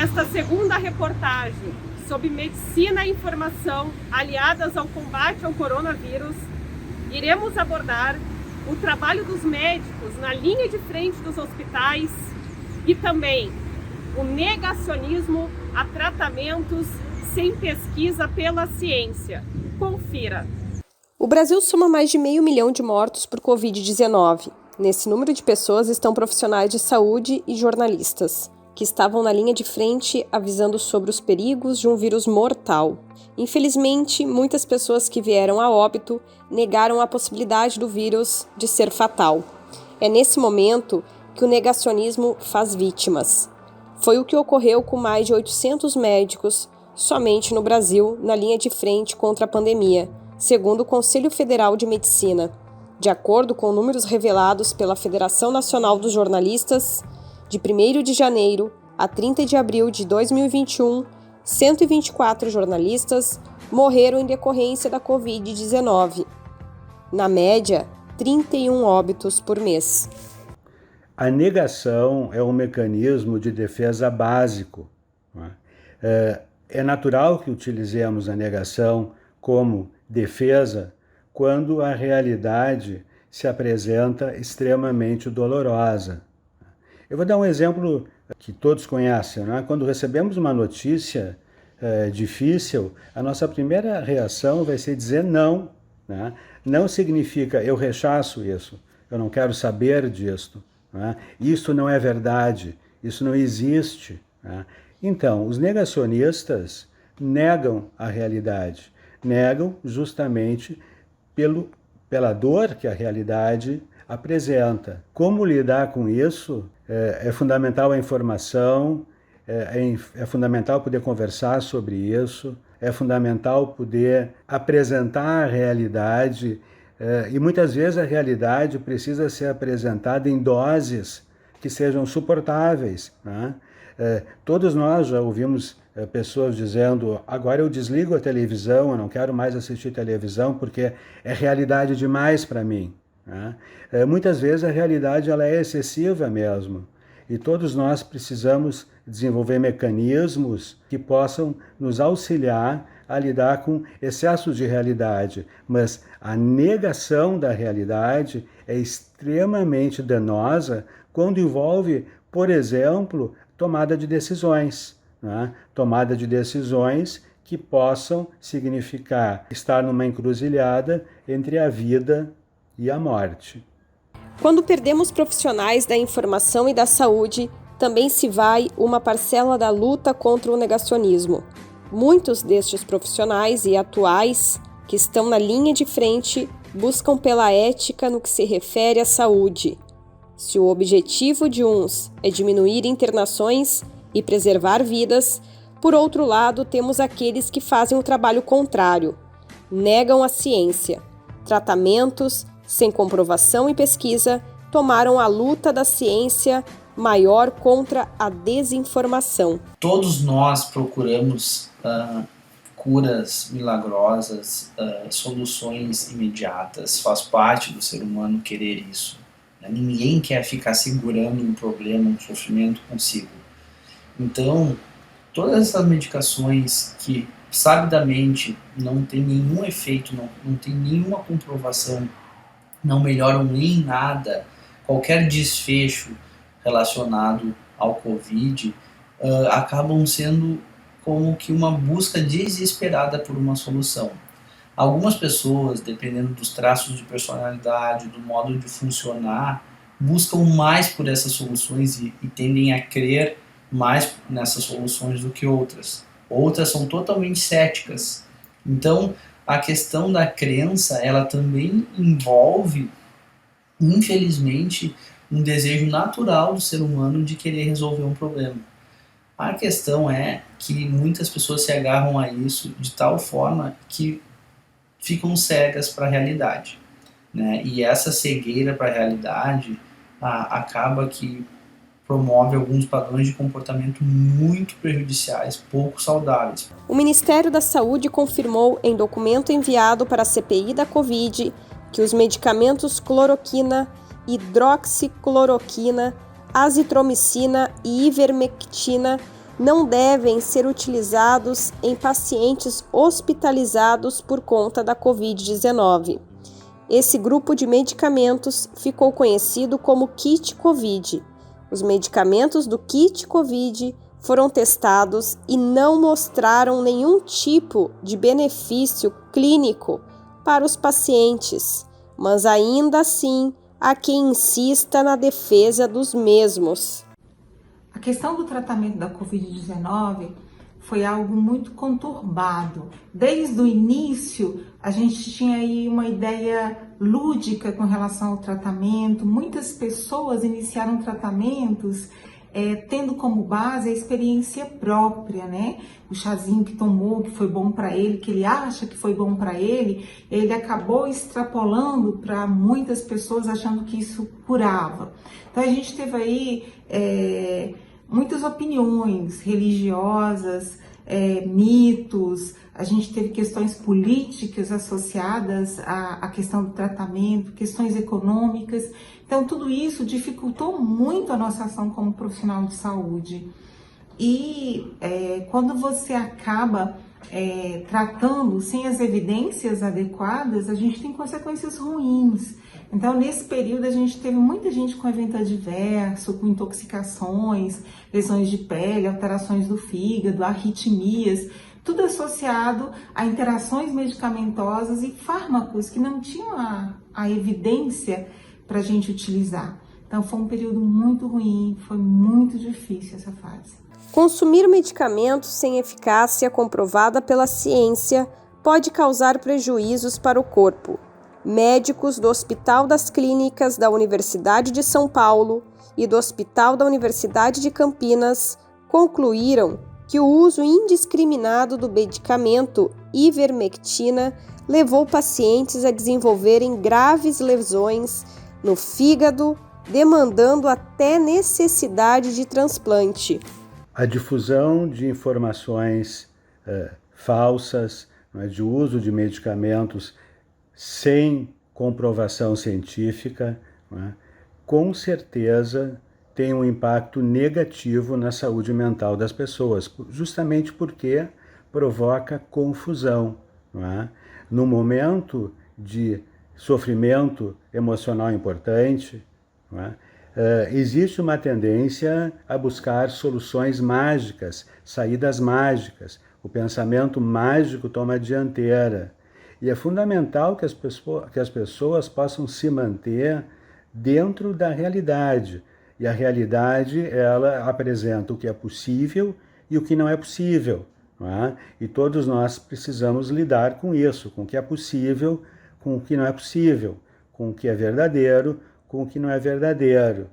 Nesta segunda reportagem sobre medicina e informação aliadas ao combate ao coronavírus, iremos abordar o trabalho dos médicos na linha de frente dos hospitais e também o negacionismo a tratamentos sem pesquisa pela ciência. Confira. O Brasil soma mais de 500 mil de mortos por Covid-19. Nesse número de pessoas estão profissionais de saúde e jornalistas, que estavam na linha de frente avisando sobre os perigos de um vírus mortal. Infelizmente, muitas pessoas que vieram a óbito negaram a possibilidade do vírus de ser fatal. É nesse momento que o negacionismo faz vítimas. Foi o que ocorreu com mais de 800 médicos somente no Brasil na linha de frente contra a pandemia, segundo o Conselho Federal de Medicina. De acordo com números revelados pela Federação Nacional dos Jornalistas, de 1º de janeiro a 30 de abril de 2021, 124 jornalistas morreram em decorrência da Covid-19. Na média, 31 óbitos por mês. A negação é um mecanismo de defesa básico. É natural que utilizemos a negação como defesa quando a realidade se apresenta extremamente dolorosa. Eu vou dar um exemplo que todos conhecem, né? Quando recebemos uma notícia difícil, a nossa primeira reação vai ser dizer não. Né? Não significa eu rechaço isso, eu não quero saber disso. Né? Isso não é verdade, isso não existe. Né? Então, os negacionistas negam a realidade, negam justamente pela dor que a realidade apresenta. Como lidar com isso? É fundamental a informação, é fundamental poder conversar sobre isso, é fundamental poder apresentar a realidade, e muitas vezes a realidade precisa ser apresentada em doses que sejam suportáveis. Né? Todos nós já ouvimos pessoas dizendo: agora eu desligo a televisão, eu não quero mais assistir televisão porque é realidade demais para mim. Né? Muitas vezes a realidade ela é excessiva mesmo, e todos nós precisamos desenvolver mecanismos que possam nos auxiliar a lidar com excessos de realidade, mas a negação da realidade é extremamente danosa quando envolve, por exemplo, tomada de decisões. Né? Tomada de decisões que possam significar estar numa encruzilhada entre a vida e a morte. Quando perdemos profissionais da informação e da saúde, também se vai uma parcela da luta contra o negacionismo. Muitos destes profissionais e atuais que estão na linha de frente buscam pela ética no que se refere à saúde. Se o objetivo de uns é diminuir internações e preservar vidas, por outro lado, temos aqueles que fazem o trabalho contrário, negam a ciência. Tratamentos sem comprovação e pesquisa tomaram a luta da ciência maior contra a desinformação. Todos nós procuramos curas milagrosas, soluções imediatas, faz parte do ser humano querer isso. Ninguém quer ficar segurando um problema, um sofrimento consigo. Então, todas essas medicações que sabidamente não tem nenhum efeito, não tem nenhuma comprovação, não melhoram nem nada, qualquer desfecho relacionado ao Covid, acabam sendo como que uma busca desesperada por uma solução. Algumas pessoas, dependendo dos traços de personalidade, do modo de funcionar, buscam mais por essas soluções e tendem a crer mais nessas soluções do que outras. Outras são totalmente céticas. Então, a questão da crença, ela também envolve, infelizmente, um desejo natural do ser humano de querer resolver um problema. A questão é que muitas pessoas se agarram a isso de tal forma que ficam cegas para a realidade. Né? E essa cegueira para a realidade acaba que promove alguns padrões de comportamento muito prejudiciais, pouco saudáveis. O Ministério da Saúde confirmou em documento enviado para a CPI da Covid que os medicamentos cloroquina, hidroxicloroquina, azitromicina e ivermectina não devem ser utilizados em pacientes hospitalizados por conta da Covid-19. Esse grupo de medicamentos ficou conhecido como kit Covid. Os medicamentos do kit Covid foram testados e não mostraram nenhum tipo de benefício clínico para os pacientes, mas ainda assim há quem insista na defesa dos mesmos. A questão do tratamento da Covid-19 foi algo muito conturbado. Desde o início, a gente tinha aí uma ideia lúdica com relação ao tratamento. Muitas pessoas iniciaram tratamentos tendo como base a experiência própria, né? O chazinho que tomou, que foi bom para ele, que ele acha que foi bom para ele acabou extrapolando para muitas pessoas achando que isso curava. Então a gente teve aí muitas opiniões religiosas, mitos, a gente teve questões políticas associadas à questão do tratamento, questões econômicas. Então, tudo isso dificultou muito a nossa ação como profissional de saúde. E quando você acaba tratando sem as evidências adequadas, a gente tem consequências ruins. Então, nesse período, a gente teve muita gente com evento adverso, com intoxicações, lesões de pele, alterações do fígado, arritmias, tudo associado a interações medicamentosas e fármacos que não tinham a evidência para a gente utilizar. Então, foi um período muito ruim, foi muito difícil essa fase. Consumir medicamentos sem eficácia comprovada pela ciência pode causar prejuízos para o corpo. Médicos do Hospital das Clínicas da Universidade de São Paulo e do Hospital da Universidade de Campinas concluíram que o uso indiscriminado do medicamento ivermectina levou pacientes a desenvolverem graves lesões no fígado, demandando até necessidade de transplante. A difusão de informações falsas, de uso de medicamentos sem comprovação científica, com certeza tem um impacto negativo na saúde mental das pessoas, justamente porque provoca confusão. No momento de sofrimento emocional importante, existe uma tendência a buscar soluções mágicas, saídas mágicas. O pensamento mágico toma a dianteira. E é fundamental que as pessoas possam se manter dentro da realidade. E a realidade, ela apresenta o que é possível e o que não é possível. E todos nós precisamos lidar com isso, com o que é possível, com o que não é possível, com o que é verdadeiro, com o que não é verdadeiro.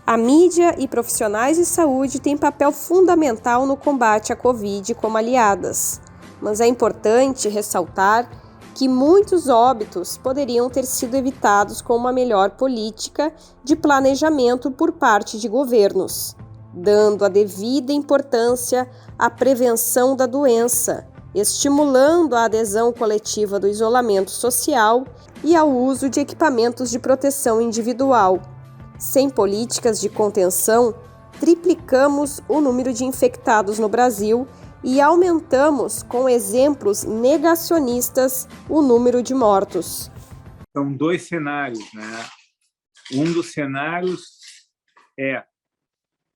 A mídia e profissionais de saúde têm papel fundamental no combate à Covid como aliadas. Mas é importante ressaltar que muitos óbitos poderiam ter sido evitados com uma melhor política de planejamento por parte de governos, dando a devida importância à prevenção da doença, estimulando a adesão coletiva do isolamento social e ao uso de equipamentos de proteção individual. Sem políticas de contenção, triplicamos o número de infectados no Brasil e aumentamos, com exemplos negacionistas, o número de mortos. São dois cenários, né? Um dos cenários é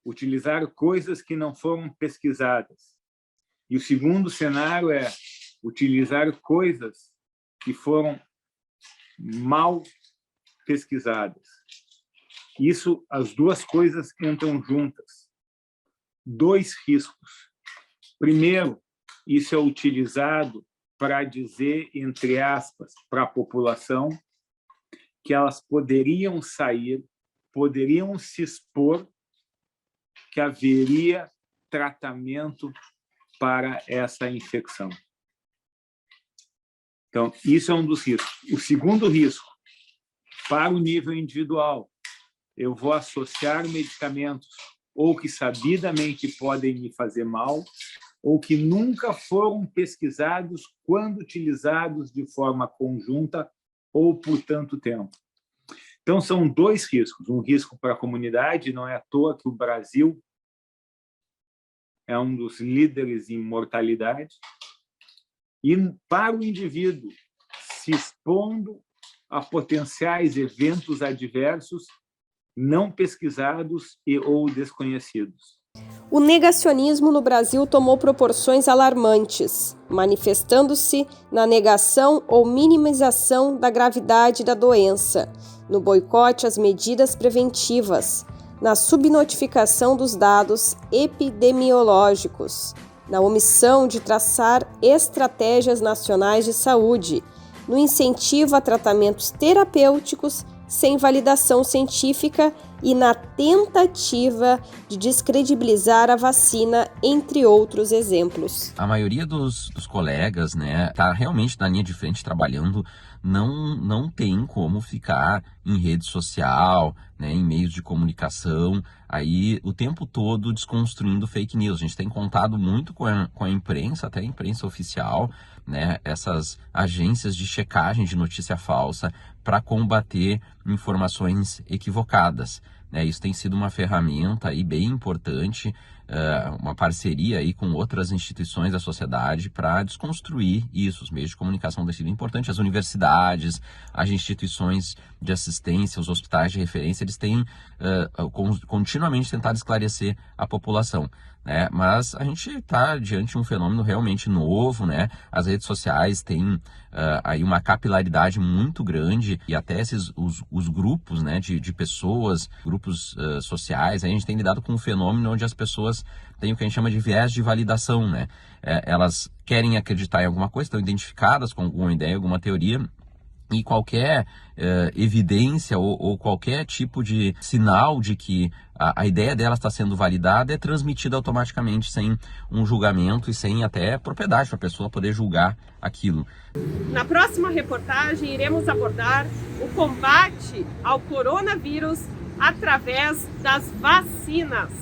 utilizar coisas que não foram pesquisadas. E o segundo cenário é utilizar coisas que foram mal pesquisadas. Isso, as duas coisas entram juntas. Dois riscos. Primeiro, isso é utilizado para dizer, entre aspas, para a população que elas poderiam sair, poderiam se expor, que haveria tratamento para essa infecção. Então, isso é um dos riscos. O segundo risco, para o nível individual, eu vou associar medicamentos ou que sabidamente podem me fazer mal, ou que nunca foram pesquisados quando utilizados de forma conjunta ou por tanto tempo. Então, são dois riscos. Um risco para a comunidade, não é à toa que o Brasil é um dos líderes em mortalidade. E para o indivíduo se expondo a potenciais eventos adversos não pesquisados ou desconhecidos. O negacionismo no Brasil tomou proporções alarmantes, manifestando-se na negação ou minimização da gravidade da doença, no boicote às medidas preventivas, na subnotificação dos dados epidemiológicos, na omissão de traçar estratégias nacionais de saúde, no incentivo a tratamentos terapêuticos sem validação científica e na tentativa de descredibilizar a vacina, entre outros exemplos. A maioria dos colegas, né, tá realmente na linha de frente trabalhando, não tem como ficar em rede social, né, em meios de comunicação, aí o tempo todo desconstruindo fake news. A gente tem contado muito com a imprensa, até a imprensa oficial, né, essas agências de checagem de notícia falsa para combater informações equivocadas. Isso tem sido uma ferramenta aí bem importante, uma parceria aí com outras instituições da sociedade para desconstruir isso. Os meios de comunicação têm sido importantes, as universidades, as instituições de assistência, os hospitais de referência, eles têm continuamente tentado esclarecer a população. Mas a gente está diante de um fenômeno realmente novo, né? As redes sociais têm aí uma capilaridade muito grande e até os grupos, né, de pessoas, grupos sociais, aí a gente tem lidado com um fenômeno onde as pessoas têm o que a gente chama de viés de validação, né? Elas querem acreditar em alguma coisa, estão identificadas com alguma ideia, alguma teoria, e qualquer evidência ou qualquer tipo de sinal de que a ideia dela está sendo validada é transmitida automaticamente sem um julgamento e sem até propriedade para a pessoa poder julgar aquilo. Na próxima reportagem iremos abordar o combate ao coronavírus através das vacinas.